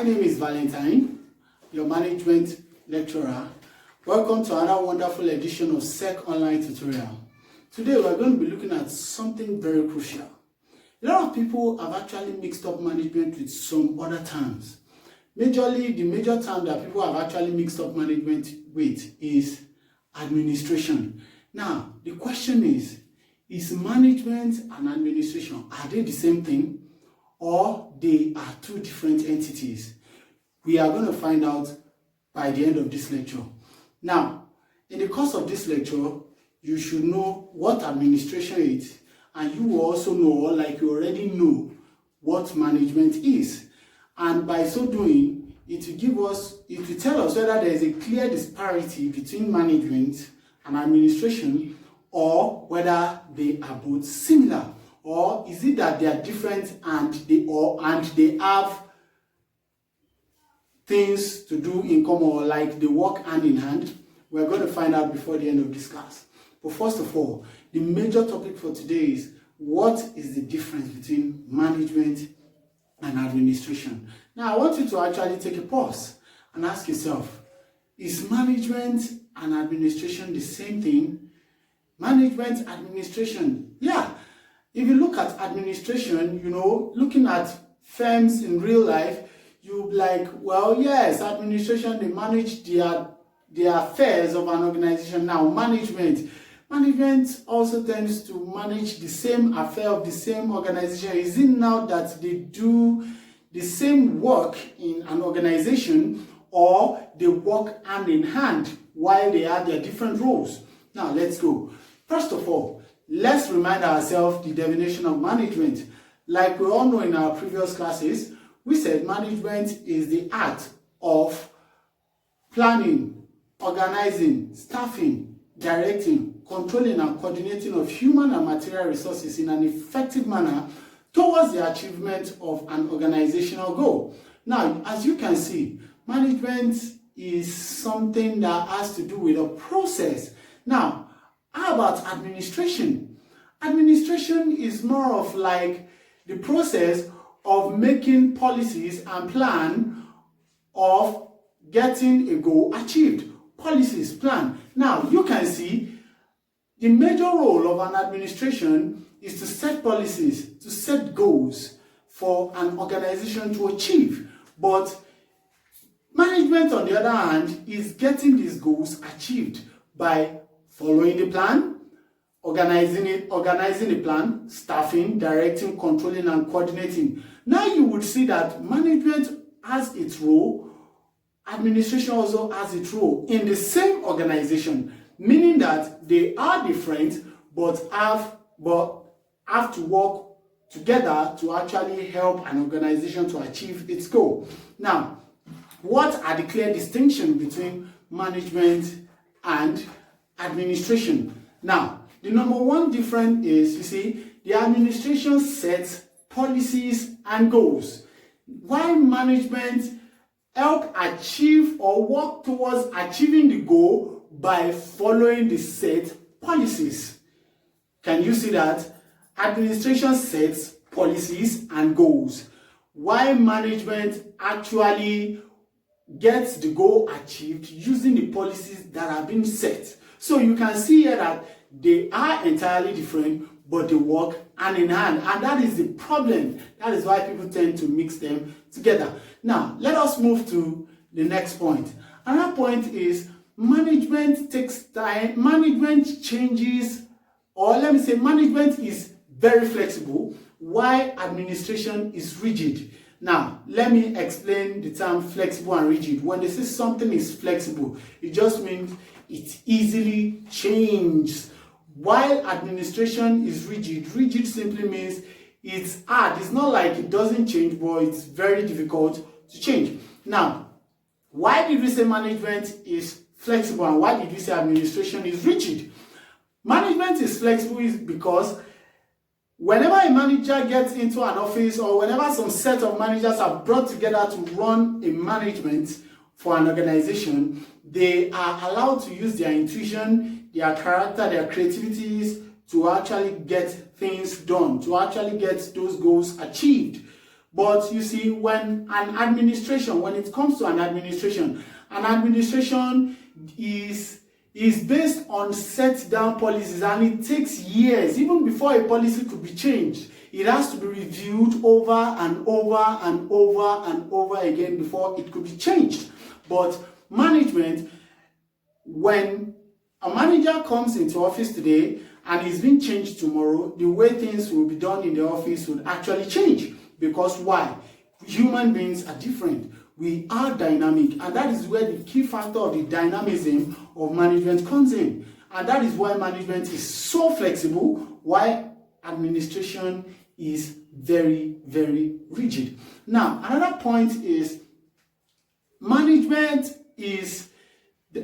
name is Valentine, your management lecturer. Welcome to another wonderful edition of SEC Online Tutorial. Today we are going to be looking at something very crucial. A lot of people have actually mixed up management with some other terms. Majorly, the major term that people have actually mixed up management with is administration. Now, the question is management and administration, are they the same thing or they are two different entities? We are going to find out by the end of this lecture. Now, in the course of this lecture, you should know what administration is, and you will also know, or like you already know, what management is. And by so doing, it will tell us whether there is a clear disparity between management and administration, or whether they are both similar, or is it that they are different and they have things to do in common, or like they work hand in hand. We're going to find out before the end of this class. But first of all, the major topic for today is what is the difference between management and administration. Now, I want you to actually take a pause and ask yourself, is management and administration the same thing? Management, administration, yeah. If you look at administration, looking at firms in real life, you'll be like, well, yes, administration, they manage the affairs of an organization. Now, management also tends to manage the same affair of the same organization. Is it now that they do the same work in an organization, or they work hand in hand while they have their different roles? Now, let's go. First of all, let's remind ourselves the definition of management. Like we all know in our previous classes, we said management is the art of planning, organizing, staffing, directing, controlling and coordinating of human and material resources in an effective manner towards the achievement of an organizational goal. Now, as you can see, management is something that has to do with a process. Now, how about administration? Administration is more of like the process of making policies and plan of getting a goal achieved. Policies, plan. Now, you can see the major role of an administration is to set policies, to set goals for an organization to achieve. But management, on the other hand, is getting these goals achieved by following the plan, organizing the plan, staffing, directing, controlling, and coordinating. Now you would see that management has its role, administration also has its role in the same organization, meaning that they are different but have to work together to actually help an organization to achieve its goal. Now, what are the clear distinctions between management and administration? Now, the number one difference is, you see, the administration sets policies and goals, while management help achieve or work towards achieving the goal by following the set policies. Can you see that? Administration sets policies and goals, while management actually gets the goal achieved using the policies that have been set. So you can see here that they are entirely different, but they work hand in hand. And that is the problem. That is why people tend to mix them together. Now, let us move to the next point. Another point is management takes time. Management changes, or let me say management is very flexible, while administration is rigid. Now, let me explain the term flexible and rigid. When they say something is flexible, it just means it easily changes. While administration is rigid, rigid simply means it's hard. It's not like it doesn't change, but it's very difficult to change. Now, why did we say management is flexible and why did we say administration is rigid? Management is flexible is because whenever a manager gets into an office, or whenever some set of managers are brought together to run a management for an organization, they are allowed to use their intuition, their character, their creativities to actually get things done, to actually get those goals achieved. But you see, when it comes to an administration is based on set down policies, and it takes years, even before a policy could be changed. It has to be reviewed over and over and over and over again before it could be changed. But management, when a manager comes into office today and is being changed tomorrow, the way things will be done in the office will actually change. Because why? Human beings are different. We are dynamic, and that is where the key factor of the dynamism of management comes in. And that is why management is so flexible, why administration is very, very rigid. Now, another point is management is the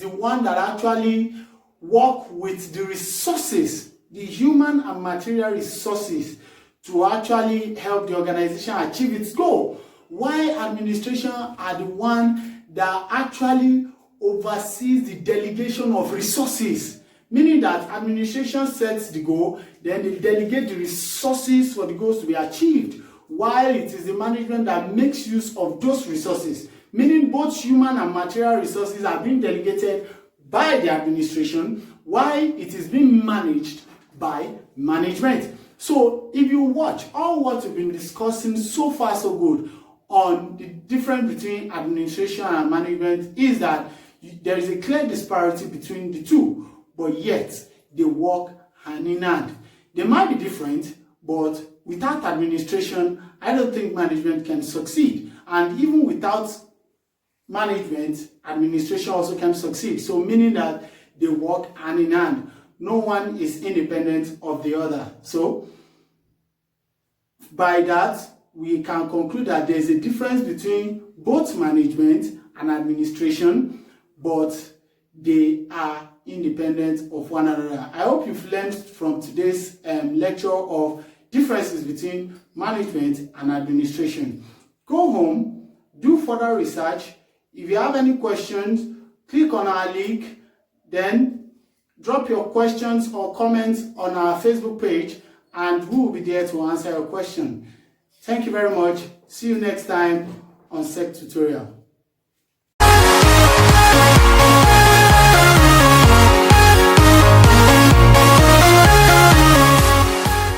one that actually work with the resources, the human and material resources, to actually help the organization achieve its goal. Why administration are the one that actually oversees the delegation of resources, meaning that administration sets the goal, then they delegate the resources for the goals to be achieved, while it is the management that makes use of those resources, meaning both human and material resources are being delegated by the administration, while it is being managed by management. So if you watch all what we've been discussing so far so good on the difference between administration and management is that there is a clear disparity between the two, but yet they work hand in hand. They might be different, but without administration, I don't think management can succeed. And even without management, administration also can succeed. So meaning that they work hand in hand. No one is independent of the other. So by that, we can conclude that there is a difference between both management and administration, but they are independent of one another. I hope you've learned from today's lecture of differences between management and administration. Go home, do further research. If you have any questions, click on our link, then drop your questions or comments on our Facebook page, and we will be there to answer your question. Thank you very much. See you next time on SEC Tutorial.